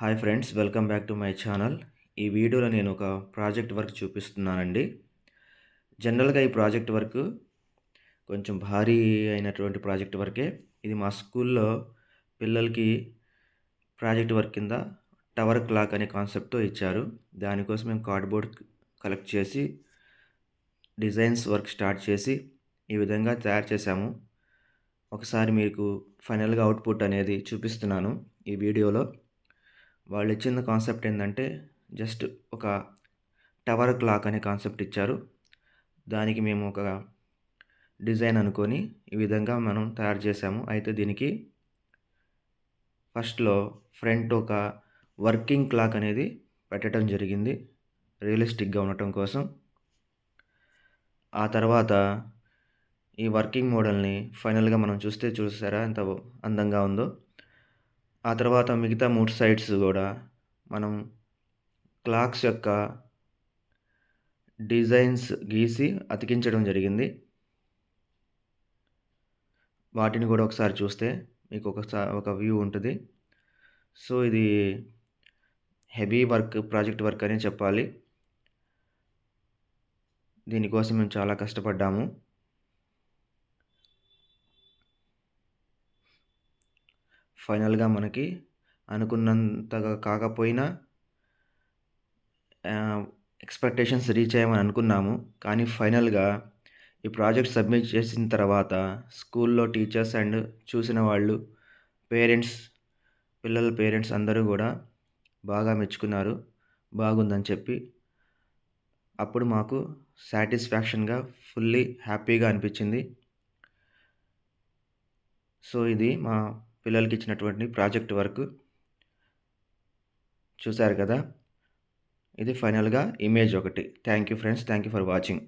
Hi friends, welcome back to my channel. ఈ వీడియోలో నేను ఒక ప్రాజెక్ట్ వర్క్ చూపిస్తున్నానండి. జనరల్‌గా ఈ ప్రాజెక్ట్ వర్క్ కొంచెం భారీ అయినటువంటి ప్రాజెక్ట్ వర్కే. ఇది మా స్కూల్‌లో పిల్లలకి ప్రాజెక్ట్ వర్క్ కింద టవర్ క్లాక్ అనే కాన్సెప్ట్‌తో ఇచ్చారు. దానికోసం మేము కార్డ్‌బోర్డ్ కలెక్ట్ చేసి డిజైన్స్ వర్క్ స్టార్ట్ చేసి ఈ విధంగా తయారు చేశాము. ఒకసారి మీకు ఫైనల్‌గా అవుట్‌పుట్ అనేది చూపిస్తున్నాను ఈ వీడియోలో. వాళ్ళిచ్చిన కాన్సెప్ట్ ఏందంటే, జస్ట్ ఒక టవర్ క్లాక్ అనే కాన్సెప్ట్ ఇచ్చారు. దానికి మేము ఒక డిజైన్ అనుకోని, ఈ విధంగా మనం తయారు చేశాము. అయితే దీనికి ఫస్ట్‌లో ఫ్రంట్ ఒక వర్కింగ్ క్లాక్ అనేది పెట్టడం జరిగింది. రియలిస్టిక్‌గా ఉండటం కోసం. ఆ తర్వాత ఈ వర్కింగ్ మోడల్‌ని ఫైనల్‌గా మనం చూసారా ఎంత అందంగా ఉందో. ఆ తర్వాత మిగతా 3 సైడ్స్ గూడా మనం క్లాక్స్ యొక్క డిజైన్స్ గీసి అతికించడం జరిగింది. వాటిని గూడా ఒకసారి చూస్తే మీకు ఒక వ్యూ ఉంటది. సో, ఇది హెవీ వర్క్, ప్రాజెక్ట్ వర్క్ అనే చెప్పాలి. దీనికోసం మేము చాలా కష్టపడ్డాము. ఫైనల్‌గా మనకి అనుకున్నంతగా కాకపోయినా ఆహ్, ఎక్స్‌పెక్టేషన్స్ రీచ్ అయ్యామని అనుకున్నాము. కానీ ఫైనల్‌గా ఈ ప్రాజెక్ట్ సబ్మిట్ చేసిన తర్వాత స్కూల్‌లో టీచర్స్ అండ్ చూసిన వాళ్ళు, పేరెంట్స్, పిల్లల పేరెంట్స్ అందరూ గూడా బాగా మెచ్చుకున్నారు. బాగుందని చెప్పి. అప్పుడు మాకు సాటిస్ఫాక్షన్‌గా, హ్యాపీగా అనిపించింది. సో, ఇది మా పిల్లలకిచ్చినటువంటి ప్రాజెక్ట్ వర్క్. చూసారు కదా! ఇది ఫైనల్‌గా ఇమేజ్ ఒకటి. Thank you friends. Thank you for watching.